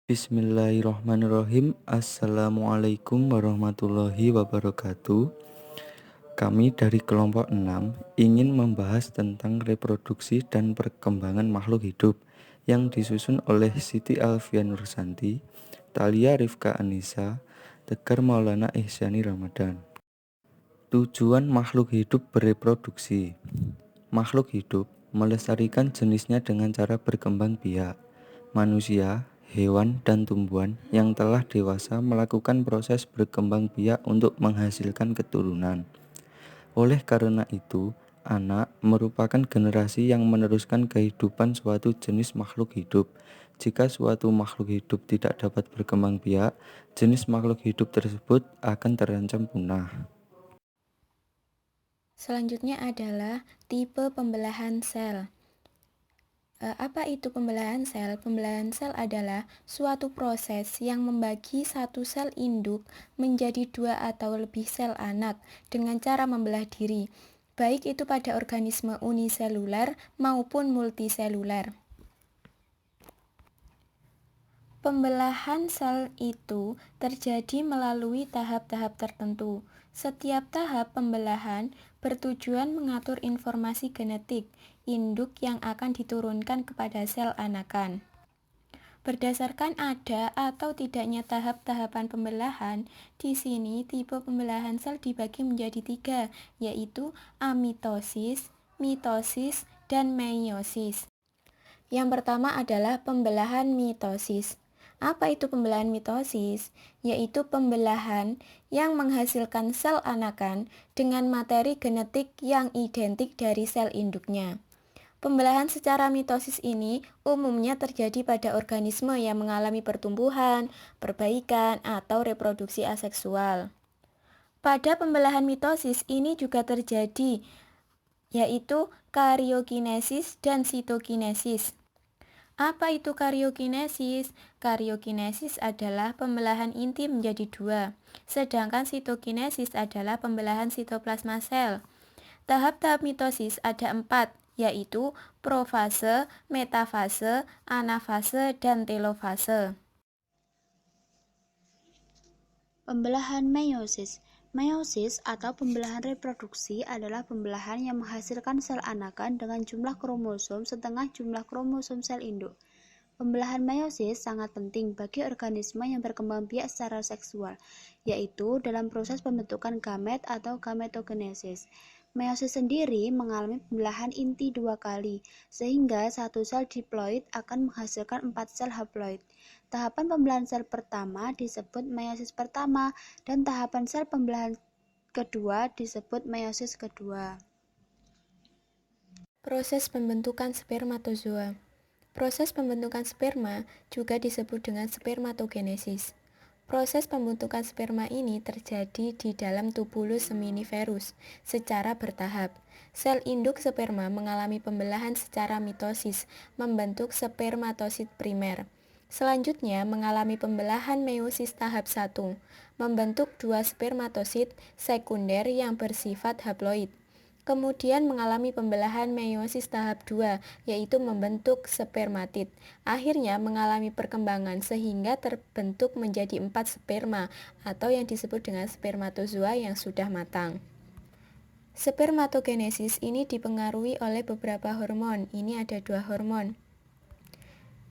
Bismillahirrahmanirrahim. Assalamualaikum warahmatullahi wabarakatuh. Kami dari kelompok 6 ingin membahas tentang reproduksi dan perkembangan makhluk hidup yang disusun oleh Siti Alfian Nursanti, Thalia Rifka Anissa, Tegar Maulana Ihsyani Ramadan. Tujuan makhluk hidup bereproduksi. Makhluk hidup melestarikan jenisnya dengan cara berkembang biak. Manusia, hewan, dan tumbuhan yang telah dewasa melakukan proses berkembang biak untuk menghasilkan keturunan. Oleh karena itu, anak merupakan generasi yang meneruskan kehidupan suatu jenis makhluk hidup. Jika suatu makhluk hidup tidak dapat berkembang biak, jenis makhluk hidup tersebut akan terancam punah. Selanjutnya adalah tipe pembelahan sel. Apa itu pembelahan sel? Pembelahan sel adalah suatu proses yang membagi satu sel induk menjadi 2 atau lebih sel anak dengan cara membelah diri, baik itu pada organisme uniseluler maupun multiseluler. Pembelahan sel itu terjadi melalui tahap-tahap tertentu. Setiap tahap pembelahan bertujuan mengatur informasi genetik induk yang akan diturunkan kepada sel anakan. Berdasarkan ada atau tidaknya tahap-tahapan pembelahan, di sini tipe pembelahan sel dibagi menjadi 3, yaitu amitosis, mitosis, dan meiosis. Yang pertama adalah pembelahan mitosis. Apa itu pembelahan mitosis? Yaitu pembelahan yang menghasilkan sel anakan dengan materi genetik yang identik dari sel induknya. Pembelahan secara mitosis ini umumnya terjadi pada organisme yang mengalami pertumbuhan, perbaikan, atau reproduksi aseksual. Pada pembelahan mitosis ini juga terjadi, yaitu kariokinesis dan sitokinesis. Apa itu kariokinesis? Kariokinesis adalah pembelahan inti menjadi 2, sedangkan sitokinesis adalah pembelahan sitoplasma sel. Tahap-tahap mitosis ada 4, yaitu profase, metafase, anafase, dan telofase. Pembelahan meiosis. Meiosis atau pembelahan reproduksi adalah pembelahan yang menghasilkan sel anakan dengan jumlah kromosom setengah jumlah kromosom sel induk. Pembelahan meiosis sangat penting bagi organisme yang berkembang biak secara seksual, yaitu dalam proses pembentukan gamet atau gametogenesis. Meiosis sendiri mengalami pembelahan inti 2 kali, sehingga satu sel diploid akan menghasilkan 4 sel haploid. Tahapan pembelahan sel pertama disebut meiosis pertama, dan tahapan sel pembelahan kedua disebut meiosis kedua. Proses pembentukan spermatozoa. Proses pembentukan sperma juga disebut dengan spermatogenesis. Proses pembentukan sperma ini terjadi di dalam tubulus seminiferus secara bertahap. Sel induk sperma mengalami pembelahan secara mitosis, membentuk spermatosit primer. Selanjutnya mengalami pembelahan meiosis tahap 1, membentuk 2 spermatosit sekunder yang bersifat haploid. Kemudian mengalami pembelahan meiosis tahap 2, yaitu membentuk spermatid. Akhirnya mengalami perkembangan sehingga terbentuk menjadi 4 sperma atau yang disebut dengan spermatozoa yang sudah matang. Spermatogenesis ini dipengaruhi oleh beberapa hormon. Ini ada 2 hormon.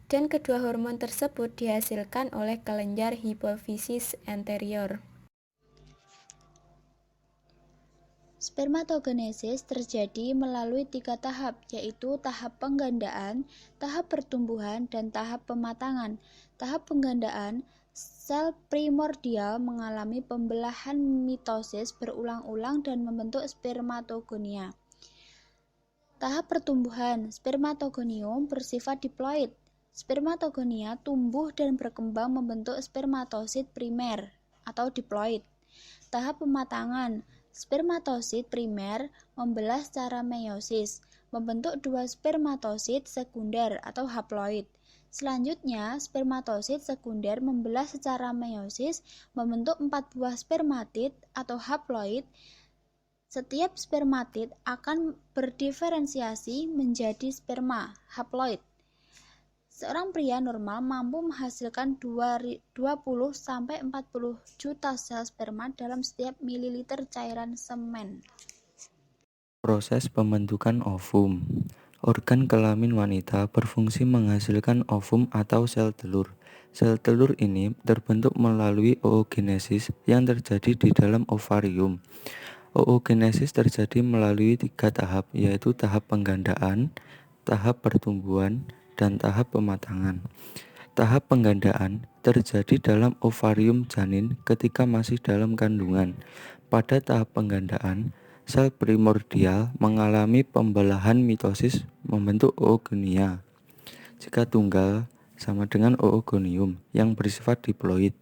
Dan kedua hormon tersebut dihasilkan oleh kelenjar hipofisis anterior. Spermatogenesis terjadi melalui 3 tahap, yaitu tahap penggandaan, tahap pertumbuhan, dan tahap pematangan. Tahap penggandaan, sel primordial mengalami pembelahan mitosis berulang-ulang dan membentuk spermatogonia. Tahap pertumbuhan, spermatogonium bersifat diploid. Spermatogonia tumbuh dan berkembang membentuk spermatosit primer atau diploid. Tahap pematangan, spermatosit primer membelah secara meiosis, membentuk 2 spermatosit sekunder atau haploid. Selanjutnya, spermatosit sekunder membelah secara meiosis, membentuk 4 buah spermatid atau haploid. Setiap spermatid akan berdiferensiasi menjadi sperma haploid. Seorang pria normal mampu menghasilkan 20-40 juta sel sperma dalam setiap mililiter cairan semen. Proses pembentukan ovum. Organ kelamin wanita berfungsi menghasilkan ovum atau sel telur. Sel telur ini terbentuk melalui oogenesis yang terjadi di dalam ovarium. Oogenesis terjadi melalui 3 tahap, yaitu tahap penggandaan, tahap pertumbuhan, dan tahap pematangan. Tahap penggandaan terjadi dalam ovarium janin ketika masih dalam kandungan. Pada tahap penggandaan, sel primordial mengalami pembelahan mitosis membentuk oogonia. Jika tunggal sama dengan oogonium yang bersifat diploid.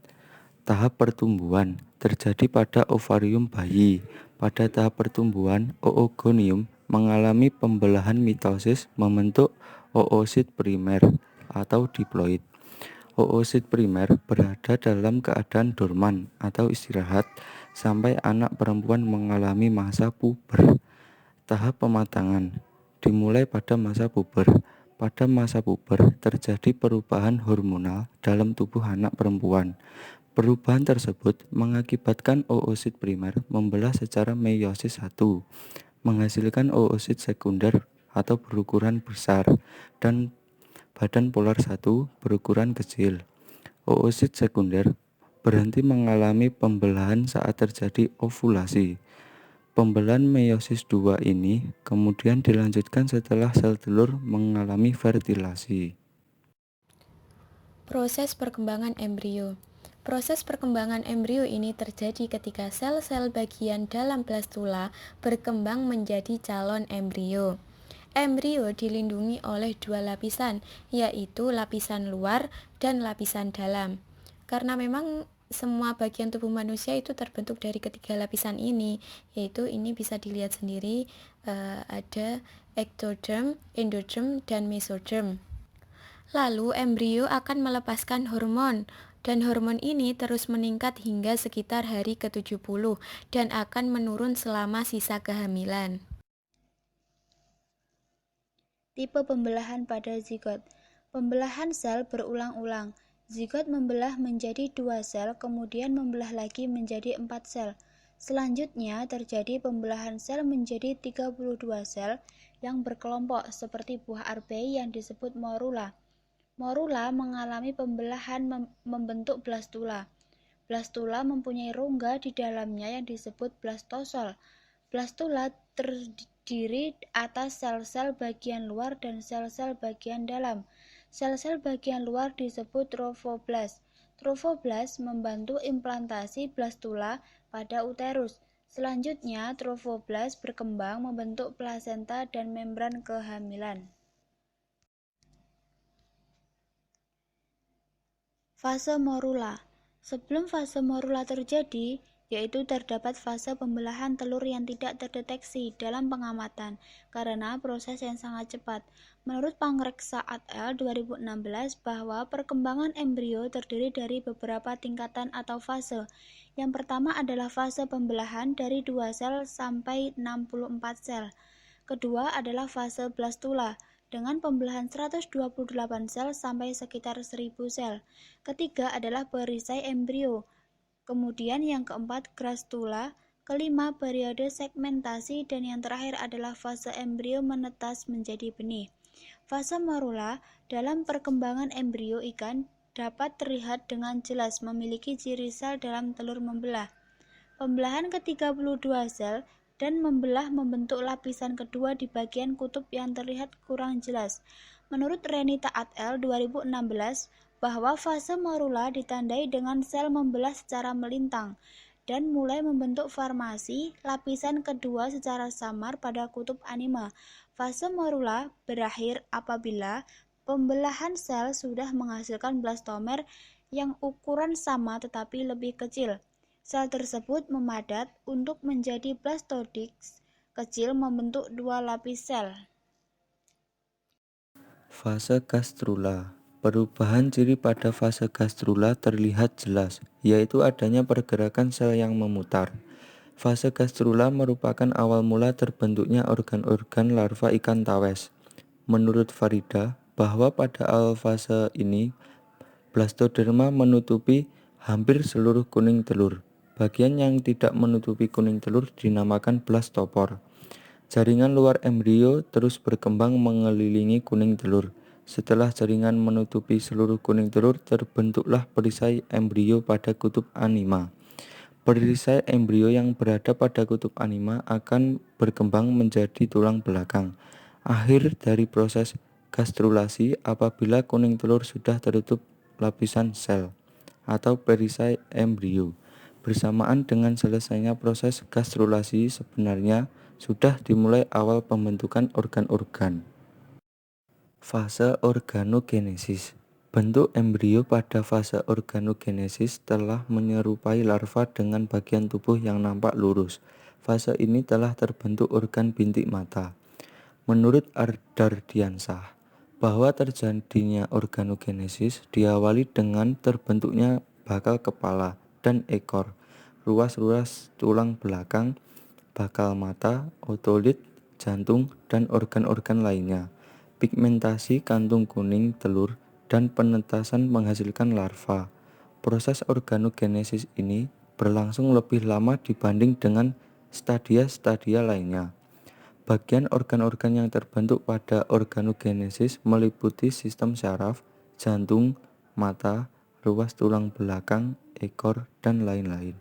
Tahap pertumbuhan terjadi pada ovarium bayi. Pada tahap pertumbuhan, oogonium mengalami pembelahan mitosis membentuk oosit primer atau diploid. Oosit primer berada dalam keadaan dorman atau istirahat sampai anak perempuan mengalami masa puber. Tahap pematangan dimulai pada masa puber. Pada masa puber terjadi perubahan hormonal dalam tubuh anak perempuan. Perubahan tersebut mengakibatkan oosit primer membelah secara meiosis 1, menghasilkan oosit sekunder atau berukuran besar dan badan polar 1 berukuran kecil. Oosit sekunder berhenti mengalami pembelahan saat terjadi ovulasi. Pembelahan meiosis 2 ini kemudian dilanjutkan setelah sel telur mengalami fertilasi. Proses perkembangan embrio. Proses perkembangan embrio ini terjadi ketika sel-sel bagian dalam blastula berkembang menjadi calon embrio. Embrio dilindungi oleh 2 lapisan, yaitu lapisan luar dan lapisan dalam. Karena memang semua bagian tubuh manusia itu terbentuk dari ketiga lapisan ini, yaitu ini bisa dilihat sendiri, ada ectoderm, endoderm, dan mesoderm. Lalu embrio akan melepaskan hormon, dan hormon ini terus meningkat hingga sekitar hari ke-70 dan akan menurun selama sisa kehamilan. Tipe pembelahan pada zigot. Pembelahan sel berulang-ulang. Zigot membelah menjadi 2 sel, kemudian membelah lagi menjadi 4 sel. Selanjutnya terjadi pembelahan sel menjadi 32 sel yang berkelompok seperti buah arbei yang disebut morula. Morula mengalami pembelahan membentuk blastula. Blastula mempunyai rongga di dalamnya yang disebut blastosol. Blastula terdiri atas sel-sel bagian luar dan sel-sel bagian dalam. Sel-sel bagian luar disebut trofoblast. Trofoblast membantu implantasi blastula pada uterus. Selanjutnya, trofoblast berkembang membentuk plasenta dan membran kehamilan. Fase morula. Sebelum fase morula terjadi, yaitu terdapat fase pembelahan telur yang tidak terdeteksi dalam pengamatan karena proses yang sangat cepat. Menurut Pangreksa et al. 2016 bahwa perkembangan embrio terdiri dari beberapa tingkatan atau fase. Yang pertama adalah fase pembelahan dari 2 sel sampai 64 sel. Kedua adalah fase blastula dengan pembelahan 128 sel sampai sekitar 1000 sel. Ketiga adalah perisai embrio. Kemudian yang keempat grastula, kelima periode segmentasi, dan yang terakhir adalah fase embrio menetas menjadi benih. Fase morula dalam perkembangan embrio ikan dapat terlihat dengan jelas memiliki ciri sel dalam telur membelah. Pembelahan ke-32 sel dan membelah membentuk lapisan kedua di bagian kutub yang terlihat kurang jelas. Menurut Renita et al. 2016, bahwa fase morula ditandai dengan sel membelah secara melintang dan mulai membentuk formasi lapisan kedua secara samar pada kutub anima. Fase morula berakhir apabila pembelahan sel sudah menghasilkan blastomer yang ukuran sama tetapi lebih kecil. Sel tersebut memadat untuk menjadi blastodix kecil membentuk 2 lapis sel. Fase gastrula. Perubahan ciri pada fase gastrula terlihat jelas, yaitu adanya pergerakan sel yang memutar. Fase gastrula merupakan awal mula terbentuknya organ-organ larva ikan tawes. Menurut Farida, bahwa pada awal fase ini blastoderma menutupi hampir seluruh kuning telur. Bagian yang tidak menutupi kuning telur dinamakan blastopor. Jaringan luar embrio terus berkembang mengelilingi kuning telur. Setelah jaringan menutupi seluruh kuning telur, terbentuklah perisai embrio pada kutub anima. Perisai embrio yang berada pada kutub anima akan berkembang menjadi tulang belakang. Akhir dari proses gastrulasi apabila kuning telur sudah tertutup lapisan sel atau perisai embrio. Bersamaan dengan selesainya proses gastrulasi sebenarnya sudah dimulai awal pembentukan organ-organ. Fase organogenesis. Bentuk embrio pada fase organogenesis telah menyerupai larva dengan bagian tubuh yang nampak lurus. Fase ini telah terbentuk organ bintik mata. Menurut Dardiansah, bahwa terjadinya organogenesis diawali dengan terbentuknya bakal kepala dan ekor, ruas-ruas tulang belakang, bakal mata, otolit, jantung, dan organ-organ lainnya. Pigmentasi kantung kuning telur dan penetasan menghasilkan larva. Proses organogenesis ini berlangsung lebih lama dibanding dengan stadia-stadia lainnya. Bagian organ-organ yang terbentuk pada organogenesis meliputi sistem syaraf, jantung, mata, ruas tulang belakang, ekor, dan lain-lain.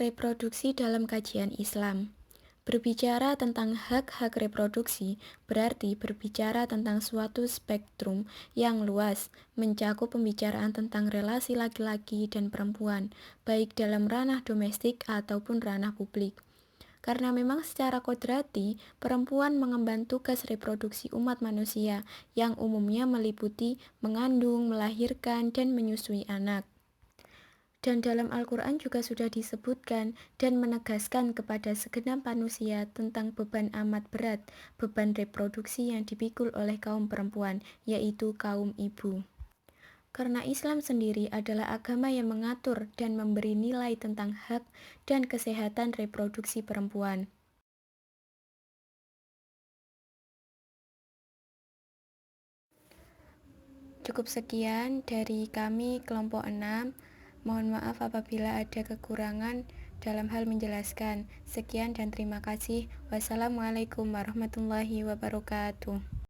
Reproduksi dalam kajian Islam. Berbicara tentang hak-hak reproduksi berarti berbicara tentang suatu spektrum yang luas, mencakup pembicaraan tentang relasi laki-laki dan perempuan, baik dalam ranah domestik ataupun ranah publik. Karena memang secara kodrati, perempuan mengemban tugas reproduksi umat manusia yang umumnya meliputi mengandung, melahirkan, dan menyusui anak. Dan dalam Al-Quran juga sudah disebutkan dan menegaskan kepada segenap manusia tentang beban amat berat, beban reproduksi yang dipikul oleh kaum perempuan, yaitu kaum ibu. Karena Islam sendiri adalah agama yang mengatur dan memberi nilai tentang hak dan kesehatan reproduksi perempuan. Cukup sekian dari kami kelompok 6. Mohon maaf apabila ada kekurangan dalam hal menjelaskan. Sekian dan terima kasih. Wassalamualaikum warahmatullahi wabarakatuh.